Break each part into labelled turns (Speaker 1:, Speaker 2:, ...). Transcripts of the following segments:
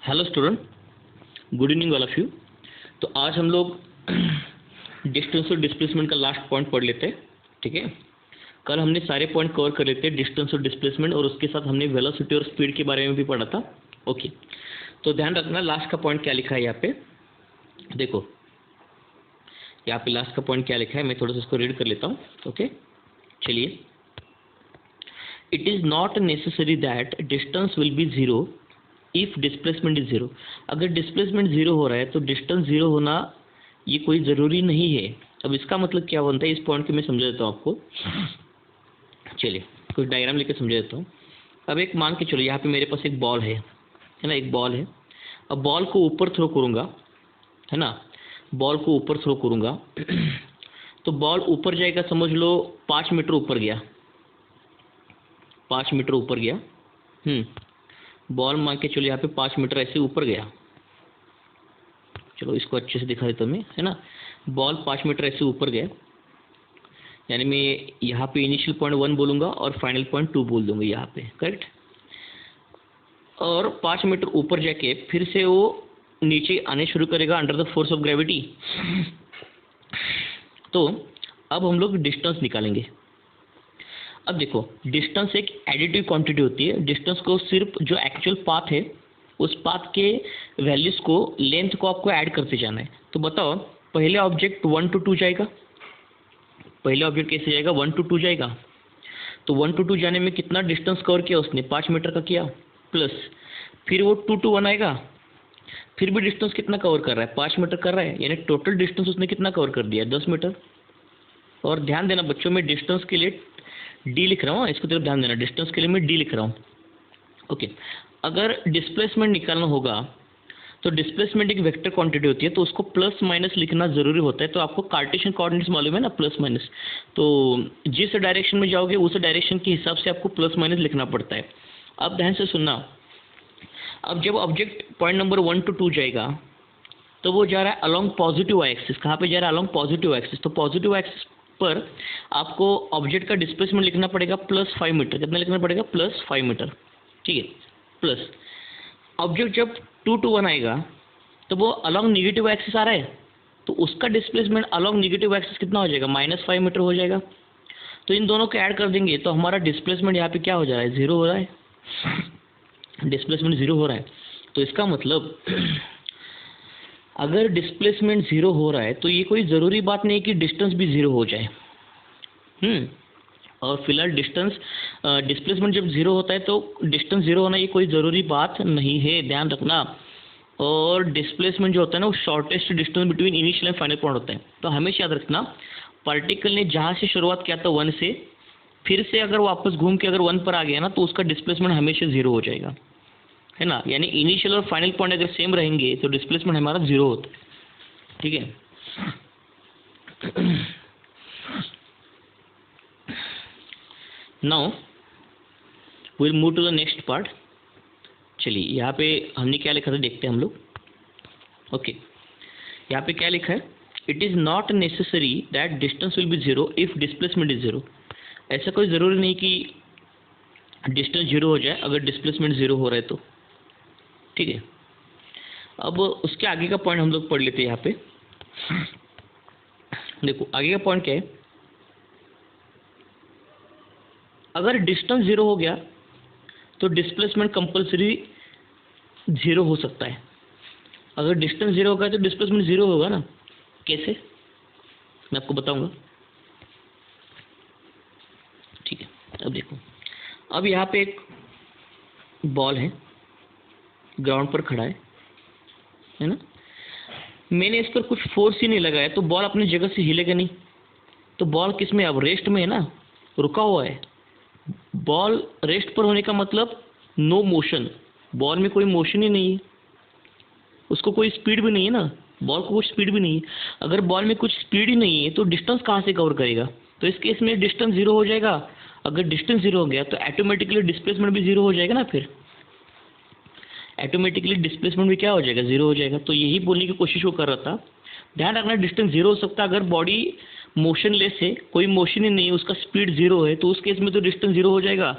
Speaker 1: Hello student, good evening all of you. तो आज हम लोग डिस्टेंस और डिस्प्लेसमेंट का लास्ट पॉइंट पढ़ लेते हैं। ठीक है, कल हमने सारे पॉइंट कवर कर लेते हैं, डिस्टेंस और डिस्प्लेसमेंट, और उसके साथ हमने वेलोसिटी और स्पीड के बारे में भी पढ़ा था। ओके, तो ध्यान रखना लास्ट का पॉइंट क्या लिखा है यहाँ पे। देखो यहाँ पे लास्ट का पॉइंट क्या लिखा है, मैं थोड़ा सा इसको रीड कर लेता हूँ। ओके, चलिए। It is not necessary that distance will be zero if displacement is zero. अगर डिस्प्लेसमेंट जीरो हो रहा है तो डिस्टेंस जीरो होना ये कोई ज़रूरी नहीं है। अब इसका मतलब क्या बनता है, इस पॉइंट को मैं समझा देता हूँ आपको। चलिए कुछ डायग्राम लेकर समझा देता हूँ। अब एक मान के चलो, यहाँ पे मेरे पास एक बॉल है ना, एक बॉल है। अब बॉल को ऊपर थ्रो करूँगा, है ना, बॉल को ऊपर थ्रो करूँगा तो बॉल ऊपर जाएगा, समझ लो 5 मीटर ऊपर गया, 5 मीटर ऊपर गया। बॉल मान के चलो यहाँ पे 5 मीटर ऐसे ऊपर गया। चलो इसको अच्छे से दिखा देता हूँ मैं, है ना। बॉल 5 मीटर ऐसे ऊपर गया, यानी मैं यहाँ पे इनिशियल पॉइंट 1 बोलूँगा और फाइनल पॉइंट 2 बोल दूँगा यहाँ पे, करेक्ट। और 5 मीटर ऊपर जाके फिर से वो नीचे आने शुरू करेगा under the force of gravity. तो अब हम लोग डिस्टेंस निकालेंगे। अब देखो, डिस्टेंस एक एडिटिव क्वांटिटी होती है। डिस्टेंस को सिर्फ जो एक्चुअल पाथ है उस पाथ के वैल्यूज़ को, लेंथ को आपको ऐड करते जाना है। तो बताओ, पहले ऑब्जेक्ट 1 to 2 जाएगा, पहले ऑब्जेक्ट कैसे जाएगा, 1 to 2 जाएगा। तो 1 to 2 जाने में कितना डिस्टेंस कवर किया उसने, 5 मीटर का किया, प्लस फिर वो 2 to 1 आएगा, फिर भी डिस्टेंस कितना कवर कर रहा है, 5 मीटर कर रहा है, यानी टोटल डिस्टेंस उसने कितना कवर कर दिया, 10 मीटर। और ध्यान देना बच्चों, मैं डिस्टेंस के लिए डी लिख रहा हूँ, इसको तरफ ध्यान देना, डिस्टेंस के लिए मैं डी लिख रहा हूँ। ओके, अगर डिस्प्लेसमेंट निकालना होगा तो डिस्प्लेसमेंट एक वेक्टर क्वांटिटी होती है, तो उसको प्लस माइनस लिखना ज़रूरी होता है। तो आपको कार्टेशियन कोऑर्डिनेट्स मालूम है ना, प्लस माइनस। तो जिस डायरेक्शन में जाओगे उस डायरेक्शन के हिसाब से आपको प्लस माइनस लिखना पड़ता है। अब ध्यान से सुनना, अब जब ऑब्जेक्ट पॉइंट नंबर 1 to 2 जाएगा तो वो जा रहा है अलॉन्ग पॉजिटिव वाई एक्सिस। कहाँ पे जा रहा है, अलॉन्ग पॉजिटिव एक्सिस। तो पॉजिटिव एक्सिस पर आपको ऑब्जेक्ट का डिस्प्लेसमेंट लिखना पड़ेगा +5 मीटर। कितना लिखना पड़ेगा, +5 मीटर। ठीक है, प्लस ऑब्जेक्ट जब 2 to 1 आएगा तो वो अलॉन्ग नेगेटिव एक्सिस आ रहा है, तो उसका डिस्प्लेसमेंट अलॉन्ग नेगेटिव एक्सिस कितना हो जाएगा, -5 मीटर हो जाएगा। तो इन दोनों को ऐड कर देंगे तो हमारा डिस्प्लेसमेंट यहाँ पे क्या हो जा रहा है, 0 हो रहा है, डिस्प्लेसमेंट 0 हो रहा है। तो इसका मतलब अगर डिस्प्लेसमेंट 0 हो रहा है तो ये कोई ज़रूरी बात नहीं कि डिस्टेंस भी 0 हो जाए। और फिलहाल डिस्प्लेसमेंट जब 0 होता है तो डिस्टेंस 0 होना ये कोई ज़रूरी बात नहीं है, ध्यान रखना। और डिस्प्लेसमेंट जो होता है ना, वो shortest distance between initial and final point होता है। तो हमेशा याद रखना, पार्टिकल ने जहाँ से शुरुआत किया था 1 से, फिर से अगर वापस घूम के अगर 1 पर आ गया ना तो उसका डिस्प्लेसमेंट हमेशा 0 हो जाएगा, है ना। यानी इनिशियल और फाइनल पॉइंट अगर सेम रहेंगे तो डिस्प्लेसमेंट हमारा 0 होता है। ठीक है, now will move to the next part. चलिए यहाँ पे हमने क्या लिखा था देखते हैं हम लोग। ओके, यहाँ पे क्या लिखा है, it is not necessary that distance will be 0 if displacement is 0। ऐसा कोई ज़रूरी नहीं कि डिस्टेंस 0 हो जाए अगर डिस्प्लेसमेंट 0 हो रहा है तो। ठीक है, अब उसके आगे का पॉइंट हम लोग पढ़ लेते हैं यहाँ पे। देखो आगे का पॉइंट क्या है, अगर डिस्टेंस 0 हो गया तो डिस्प्लेसमेंट कंपलसरी 0 हो सकता है। अगर डिस्टेंस 0 होगा तो डिस्प्लेसमेंट 0 होगा ना। कैसे, मैं आपको बताऊंगा। ठीक है, अब देखो, अब यहाँ पे एक बॉल है, ग्राउंड पर खड़ा है ना। मैंने इस पर कुछ फोर्स ही नहीं लगाया तो बॉल अपनी जगह से हिलेगा नहीं। तो बॉल किस में, अब रेस्ट में है ना, रुका हुआ है। बॉल रेस्ट पर होने का मतलब नो मोशन, बॉल में कोई मोशन ही नहीं है, उसको कोई स्पीड भी नहीं है ना, बॉल को कुछ स्पीड भी नहीं है। अगर बॉल में कुछ स्पीड ही नहीं है तो डिस्टेंस कहाँ से कवर करेगा। तो इस केस में डिस्टेंस 0 हो जाएगा। अगर डिस्टेंस 0 हो गया तो ऑटोमेटिकली डिस्प्लेसमेंट भी 0 हो जाएगा ना, फिर ऑटोमेटिकली डिस्प्लेसमेंट भी क्या हो जाएगा, 0 हो जाएगा। तो यही बोलने की कोशिश वो कर रहा था। ध्यान रखना, डिस्टेंस 0 हो सकता है अगर बॉडी मोशनलेस है, कोई मोशन ही नहीं है, उसका स्पीड 0 है, तो उस केस में तो डिस्टेंस 0 हो जाएगा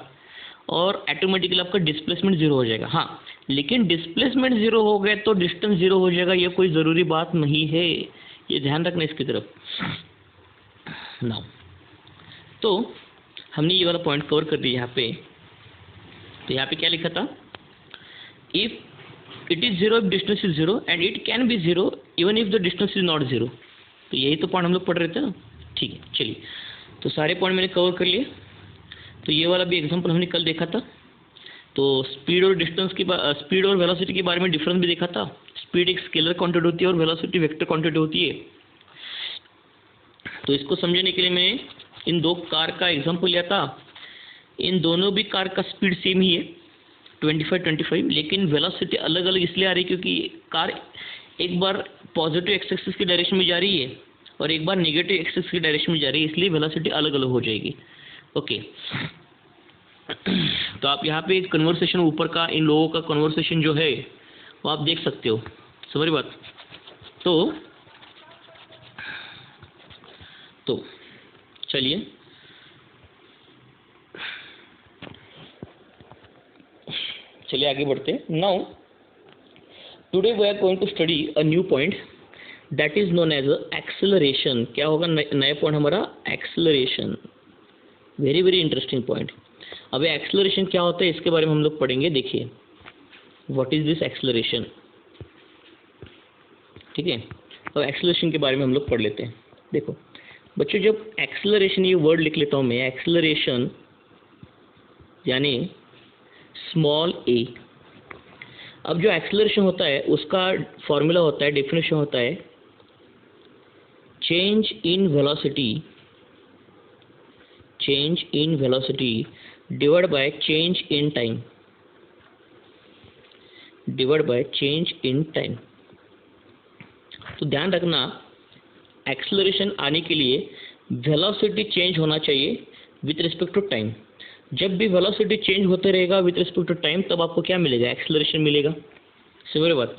Speaker 1: और ऑटोमेटिकली आपका डिस्प्लेसमेंट 0 हो जाएगा। हाँ, लेकिन डिस्प्लेसमेंट जीरो हो गए तो डिस्टेंस जीरो हो जाएगा, ये कोई ज़रूरी बात नहीं है, ये ध्यान रखना इसकी तरफ। नाउ तो हमने ये वाला पॉइंट कवर कर दिया यहाँ पे। तो यहाँ पे क्या लिखा था, if it is zero if distance is zero and it can be zero even if the distance is not zero. तो यही तो पॉइंट हम लोग पढ़ रहे थे ना। ठीक है, चलिए तो सारे पॉइंट मैंने कवर कर लिए। तो ये वाला भी एग्जांपल हमने कल देखा था। तो स्पीड और डिस्टेंस की स्पीड और वेलोसिटी के बारे में डिफरेंस भी देखा था। स्पीड एक स्केलर क्वांटिटी होती है और वेलोसिटी वेक्टर क्वांटिटी होती है। तो इसको समझने के लिए मैंने इन दो कार का एग्जांपल लिया था। इन दोनों भी कार का स्पीड सेम ही है 25, लेकिन वेलोसिटी अलग अलग इसलिए आ रही है क्योंकि कार एक बार पॉजिटिव एक्स एक्सिस की डायरेक्शन में जा रही है और एक बार नेगेटिव एक्स एक्सिस की डायरेक्शन में जा रही है, इसलिए वेलोसिटी अलग अलग हो जाएगी। ओके, तो आप यहाँ पे कन्वर्सेशन ऊपर का इन लोगों का कन्वर्सेशन जो है वो आप देख सकते हो, समझ रही बात। तो चलिए आगे बढ़ते हैं। Now today we are going to study a new point that is known as acceleration. क्या होगा नया पॉइंट हमारा, acceleration. Very very interesting point. अब एक्सेलरेशन क्या होता है इसके बारे में हम लोग पढ़ेंगे। देखिए व्हाट इज दिस एक्सेलरेशन, ठीक है। अब एक्सेलरेशन के बारे में हम लोग पढ़ लेते हैं। देखो बच्चों, जब एक्सेलरेशन ये वर्ड लिख लेता हूँ मैं, एक्सेलरेशन यानी स्मॉल ए। अब जो एक्सेलरेशन होता है उसका फॉर्मूला होता है, डेफिनेशन होता है change in velocity divide by change in time. तो ध्यान रखना, एक्सेलरेशन आने के लिए वेलोसिटी चेंज होना चाहिए विथ रिस्पेक्ट टू टाइम। जब भी वेलोसिटी चेंज होते रहेगा विथ रिस्पेक्ट टू टाइम, तब आपको क्या मिलेगा, एक्सेलरेशन मिलेगा। समझ बात।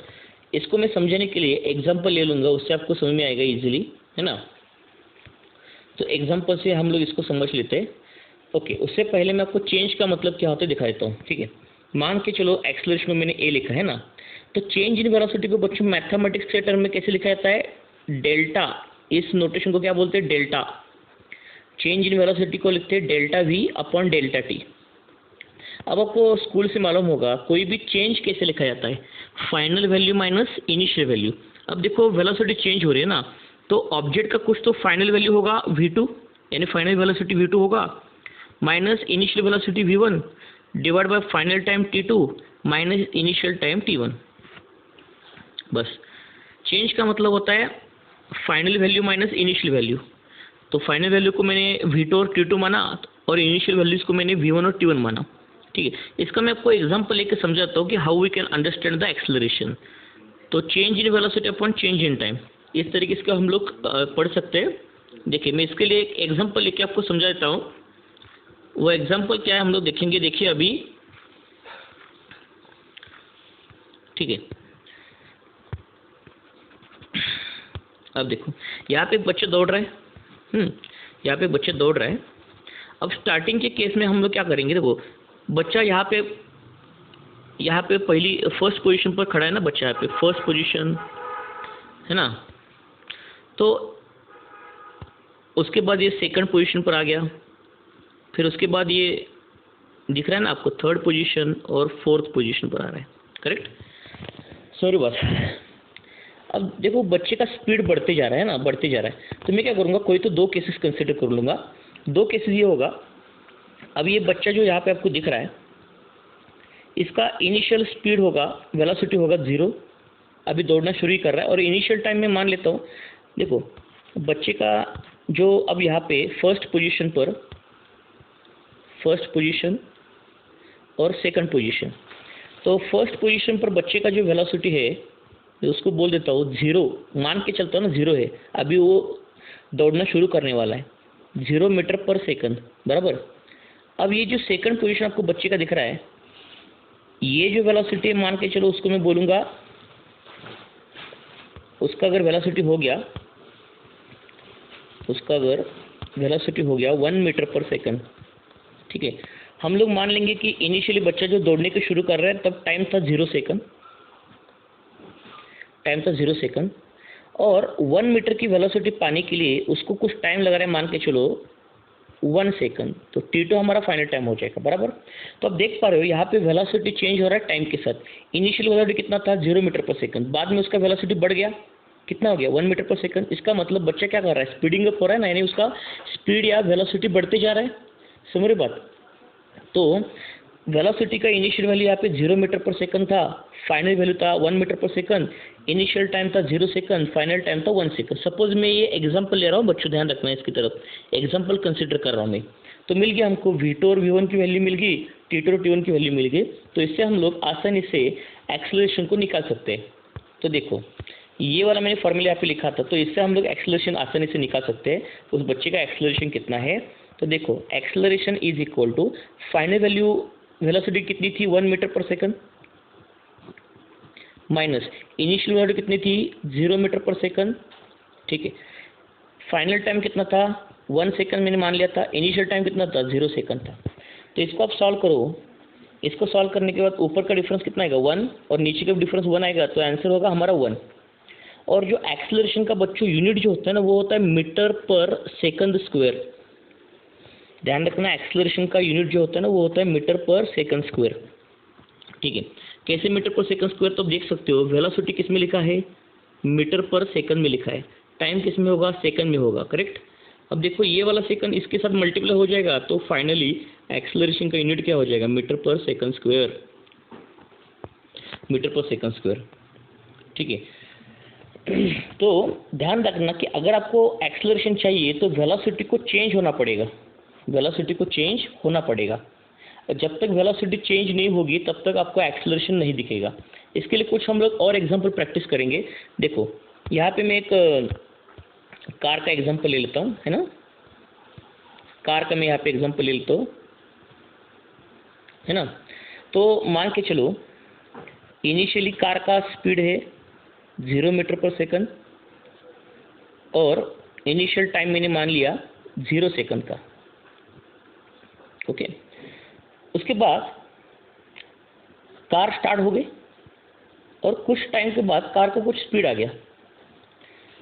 Speaker 1: इसको मैं समझने के लिए एग्जांपल ले लूँगा, उससे आपको समझ में आएगा इजीली, है ना। तो एग्जांपल से हम लोग इसको समझ लेते हैं। ओके, उससे पहले मैं आपको चेंज का मतलब क्या होता है दिखा देता हूँ, ठीक है। मान के चलो एक्सेलरेशन में मैंने ए लिखा है ना, तो चेंज इन वेलोसिटी को बच्चों मैथमेटिक्स के टर्म में कैसे लिखा जाता है, डेल्टा। इस नोटेशन को क्या बोलते हैं, डेल्टा। चेंज इन वेलोसिटी को लिखते हैं delta we upon delta T. अब आपको स्कूल से मालूम होगा कोई भी चेंज कैसे लिखा जाता है, final value minus initial value. अब देखो वेलोसिटी चेंज हो रही है ना, तो ऑब्जेक्ट का कुछ तो फाइनल वैल्यू होगा v2, यानी फाइनल वेलोसिटी v2 होगा, minus initial velocity v1 divide by final time t2 minus initial time t1। बस चेंज का मतलब होता है final value minus initial value. तो फाइनल वैल्यू को मैंने v2 और t2 माना और इनिशियल वैल्यूज को मैंने v1 और t1 माना, ठीक है। इसका मैं आपको एग्जांपल लेके समझाता हूँ कि how we can understand the acceleration. तो change in velocity upon change in time, इस तरीके से हम लोग पढ़ सकते हैं। देखिए मैं इसके लिए एक एग्जांपल लेके आपको समझा देता हूँ। वो एग्जांपल क्या है हम लोग देखेंगे, देखिए अभी, ठीक है। अब देखो यहाँ पे एक बच्चा दौड़ रहा है, यहाँ पे बच्चे दौड़ रहा है। अब स्टार्टिंग के केस में हम लोग क्या करेंगे, देखो बच्चा यहाँ पे पहली फर्स्ट पोजीशन पर खड़ा है ना, बच्चा यहाँ पे फर्स्ट पोजीशन है ना। तो उसके बाद ये सेकंड पोजीशन पर आ गया, फिर उसके बाद ये दिख रहा है ना आपको थर्ड पोजीशन और फोर्थ पोजीशन पर आ रहा है, करेक्ट। सॉरी बस। अब देखो बच्चे का स्पीड बढ़ते जा रहा है ना, बढ़ते जा रहा है। तो मैं क्या करूँगा, कोई तो दो केसेस कंसिडर कर लूँगा। दो केसेस ये होगा, अब ये बच्चा जो यहाँ पे आपको दिख रहा है, इसका इनिशियल स्पीड होगा, वेलोसिटी होगा 0, अभी दौड़ना शुरू ही कर रहा है। और इनिशियल टाइम में मान लेता हूँ, देखो बच्चे का जो अब यहाँ पे फर्स्ट पोजीशन और सेकंड पोजीशन, तो फर्स्ट पोजीशन पर बच्चे का जो वेलोसिटी है उसको बोल देता हूँ 0, मान के चलता हूँ ना 0 है, अभी वो दौड़ना शुरू करने वाला है 0 मीटर पर सेकंड, बराबर। अब ये जो सेकंड पोजीशन आपको बच्चे का दिख रहा है, ये जो वेलोसिटी है मान के चलो उसको मैं बोलूँगा, उसका अगर वेलोसिटी हो गया, 1 मीटर पर सेकंड, ठीक है। हम लोग मान लेंगे कि इनिशियली बच्चा जो दौड़ने के शुरू कर रहा है तब टाइम था 0 सेकंड, टाइम था 0 सेकंड, और 1 मीटर की वेलोसिटी पाने के लिए उसको कुछ टाइम लगा रहा है, मान के चलो 1 सेकंड, तो t2 हमारा फाइनल टाइम हो जाएगा बराबर। तो आप देख पा रहे हो यहाँ पे वेलोसिटी चेंज हो रहा है टाइम के साथ। इनिशियल वेलोसिटी कितना था 0 मीटर पर सेकंड, बाद में उसका वेलोसिटी बढ़ गया, कितना हो गया 1 मीटर पर सेकंड। इसका मतलब बच्चा क्या कर रहा है, स्पीडिंग अप हो रहा है ना, यानी उसका स्पीड या वेलोसिटी बढ़ते जा रहा है। समझ रहे बात। तो वेलोसिटी का इनिशियल वैल्यू यहाँ पे 0 मीटर पर सेकंड था, फाइनल वैल्यू था 1 metre per second, initial time था 0 सेकंड, फाइनल टाइम था 1 सेकंड। सपोज मैं ये एग्जांपल ले रहा हूँ, बच्चों ध्यान रखना है इसकी तरफ, एग्जांपल कंसीडर कर रहा हूँ मैं। तो मिल गया हमको v2 और v1 की वैल्यू मिल गई, t2 और t1 की वैल्यू मिल गई। तो इससे हम लोग आसानी से एक्सेलरेशन को निकाल सकते हैं। तो देखो ये वाला मैंने फॉर्मूला यहाँ पे लिखा था, तो इससे हम लोग एक्सेलरेशन आसानी से निकाल सकते हैं। उस बच्चे का एक्सेलरेशन कितना है, तो देखो acceleration is equal to final value velocity कितनी थी 1 metre per second, minus initial velocity कितनी थी 0 मीटर पर सेकंड, ठीक है। फाइनल टाइम कितना था 1 सेकंड मैंने मान लिया था, इनिशियल टाइम कितना था 0 सेकंड था। तो इसको आप सॉल्व करो, इसको सॉल्व करने के बाद ऊपर का डिफरेंस कितना आएगा 1 और नीचे का डिफरेंस 1 आएगा, तो आंसर होगा हमारा 1। और जो एक्सेलरेशन का बच्चों यूनिट जो होता है ना वो होता है मीटर पर सेकंड स्क्वायर। ध्यान रखना एक्सेलरेशन का यूनिट जो होता है ना वो होता है मीटर पर सेकंड स्क्वायर, ठीक है। कैसे मीटर पर सेकंड स्क्वायर, तो आप देख सकते हो वेलोसिटी किस में लिखा है, मीटर पर सेकंड में लिखा है, टाइम किस में होगा, सेकंड में होगा, करेक्ट। अब देखो ये वाला सेकंड इसके साथ मल्टीप्लाई हो जाएगा, तो फाइनली एक्सेलरेशन का यूनिट क्या हो जाएगा, metre per second square, metre per second square, ठीक है। तो ध्यान रखना कि अगर आपको एक्सेलरेशन चाहिए तो वेलोसिटी को चेंज होना पड़ेगा, वेलोसिटी को चेंज होना पड़ेगा। जब तक वेलोसिटी चेंज नहीं होगी तब तक आपको एक्सेलरेशन नहीं दिखेगा। इसके लिए कुछ हम लोग और एग्जांपल प्रैक्टिस करेंगे। देखो यहाँ पे मैं एक कार का एग्जांपल ले लेता हूँ, है ना, कार का मैं यहाँ पे एग्जांपल ले लेता हूँ, है ना। तो मान के चलो इनिशियली कार का स्पीड है 0 मीटर पर सेकंड और इनिशियल टाइम मैंने मान लिया 0 सेकंड का, ओके। उसके बाद कार स्टार्ट हो गई और कुछ टाइम के बाद कार को कुछ स्पीड आ गया।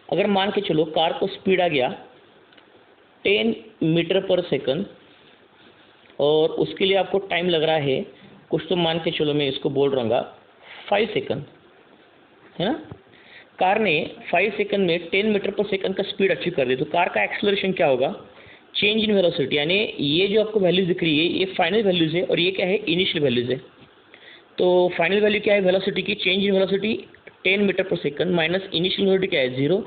Speaker 1: अगर मान के चलो कार को स्पीड आ गया 10 मीटर पर सेकंड और उसके लिए आपको टाइम लग रहा है कुछ, तो मान के चलो मैं इसको बोल रहा 5 सेकंड, है ना। कार ने 5 सेकंड में 10 मीटर पर सेकंड का स्पीड अचीव कर दी, तो कार का एक्सेलरेशन क्या होगा, चेंज इन वेलोसिटी, यानी ये जो आपको वैल्यूज दिख रही है ये फाइनल वैल्यूज है और ये क्या है इनिशियल वैल्यूज है। तो फाइनल वैल्यू क्या है वेलोसिटी की, change in velocity 10 metre per second minus initial velocity क्या है 0,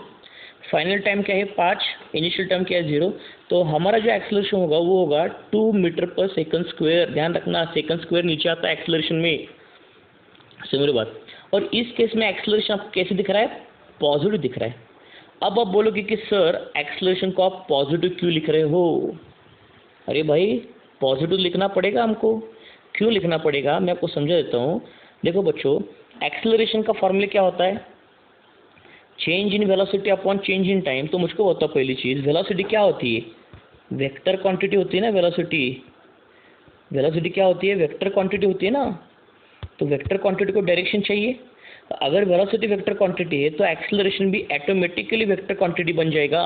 Speaker 1: फाइनल टाइम क्या है 5, इनिशियल टाइम क्या है 0। तो हमारा जो एक्सेलरेशन होगा वो होगा 2 मीटर पर सेकंड स्क्वायर। ध्यान रखना सेकंड स्क्वायर नीचे आता है एक्सेलरेशन में, समझ रहे बात। और इस केस में एक्सेलरेशन आपको कैसे दिख रहा है, पॉजिटिव दिख रहा है। अब आप बोलोगे कि सर एक्सेलरेशन को आप पॉजिटिव क्यों लिख रहे हो। अरे भाई पॉजिटिव लिखना पड़ेगा हमको, क्यों लिखना पड़ेगा मैं आपको समझा देता हूँ। देखो बच्चों एक्सेलरेशन का फॉर्मूला क्या होता है, change in velocity upon change in time. तो मुझको होता है पहली चीज़ वेलोसिटी क्या होती है, वेक्टर क्वांटिटी होती है ना, वेलोसिटी, वेलोसिटी क्या होती है, वेक्टर क्वांटिटी होती है ना। तो वेक्टर क्वांटिटी को डायरेक्शन चाहिए, अगर वेलोसिटी वेक्टर क्वांटिटी है तो एक्सेलरेशन भी ऑटोमेटिकली वेक्टर क्वांटिटी बन जाएगा।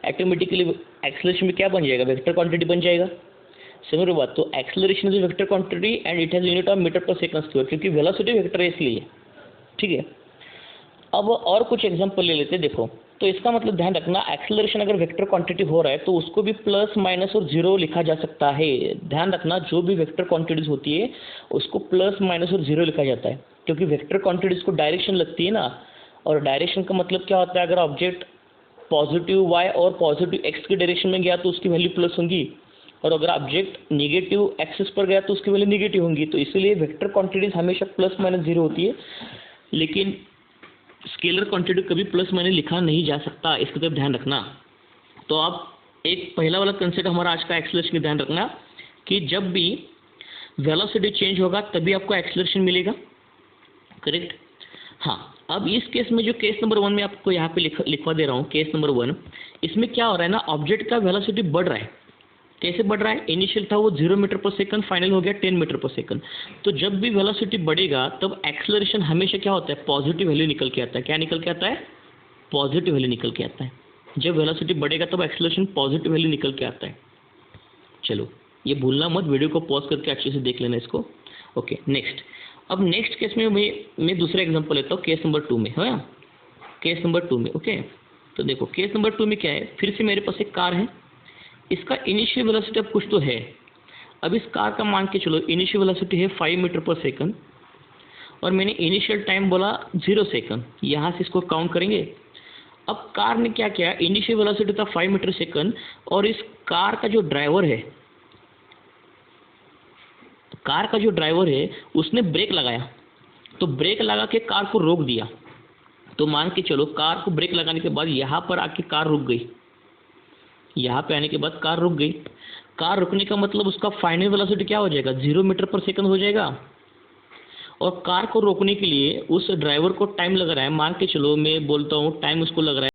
Speaker 1: ऑटोमेटिकली एक्सेलरेशन भी क्या बन जाएगा, वेक्टर क्वांटिटी बन जाएगा, समझ रहे बात। तो acceleration is vector quantity and it has unit of metre per second square, क्योंकि वेलोसिटी वेक्टर है इसलिए, ठीक है। अब और कुछ एग्जांपल ले लेते हैं। देखो तो इसका मतलब ध्यान रखना एक्सेलरेशन अगर वेक्टर क्वांटिटी हो रहा है तो उसको भी प्लस माइनस और जीरो लिखा जा सकता है। ध्यान रखना जो भी वेक्टर क्वांटिटीज होती है उसको प्लस माइनस और जीरो लिखा जाता है, क्योंकि वेक्टर क्वांटिटीज को डायरेक्शन लगती है ना, और डायरेक्शन का मतलब क्या होता है, अगर ऑब्जेक्ट पॉजिटिव वाई और पॉजिटिव एक्स की डायरेक्शन में गया तो उसकी वैल्यू प्लस होंगी, और अगर ऑब्जेक्ट निगेटिव एक्सिस पर गया तो उसकी वैल्यू निगेटिव होंगी। तो इसलिए वेक्टर क्वांटिटीज हमेशा प्लस माइनस जीरो होती है, लेकिन स्केलर क्वांटिटी कभी प्लस माइनस लिखा नहीं जा सकता, इसकी तरफ ध्यान रखना। तो आप एक पहला वाला कंसेप्ट हमारा आज का एक्सेलरेशन का ध्यान रखना कि जब भी वेलोसिटी चेंज होगा तभी आपको एक्सेलरेशन मिलेगा, करेक्ट। हाँ, अब इस केस में जो केस नंबर 1 में आपको यहाँ पे लिखवा दे रहा हूँ, केस नंबर 1, इसमें क्या हो रहा है ना, ऑब्जेक्ट का वेलोसिटी बढ़ रहा है, कैसे बढ़ रहा है? इनिशियल था वो 0 मीटर पर सेकंड, फाइनल हो गया 10 मीटर पर सेकंड। तो जब भी वेलोसिटी बढ़ेगा तब एक्सेलरेशन हमेशा क्या होता है? पॉजिटिव वैल्यू निकल के आता है। क्या निकल के आता है? पॉजिटिव वैल्यू निकल के आता है। जब वेलोसिटी बढ़ेगा तब एक्सेलरेशन पॉजिटिव वैल्यू निकल के आता है। चलो ये भूलना मत, वीडियो को पॉज करके अच्छे से देख लेना इसको। Okay next. अब नेक्स्ट केस में मैं दूसरा एग्जांपल लेता हूँ, केस नंबर 2 में है। केस नंबर 2 में ओके। तो देखो केस नंबर 2 में क्या है, फिर से मेरे पास एक कार है, इसका इनिशियल वेलोसिटी अब कुछ तो है। अब इस कार का मान के चलो इनिशियल वेलोसिटी है 5 मीटर पर सेकंड और मैंने इनिशियल टाइम बोला 0 सेकंड। यहाँ से इसको काउंट करेंगे। अब कार ने क्या किया, इनिशियल वेलोसिटी था 5 मीटर सेकंड और इस कार का जो ड्राइवर है उसने ब्रेक लगाया। तो ब्रेक लगा के कार को रोक दिया। तो मान के चलो कार को ब्रेक लगाने के बाद यहाँ पर आके कार रुक गई। यहाँ पे आने के बाद कार रुक गई। कार रुकने का मतलब उसका फाइनल वेलोसिटी क्या हो जाएगा? 0 मीटर पर सेकंड हो जाएगा। और कार को रोकने के लिए उस ड्राइवर को टाइम लग रहा है, मान के चलो मैं बोलता हूँ टाइम उसको लग रहा है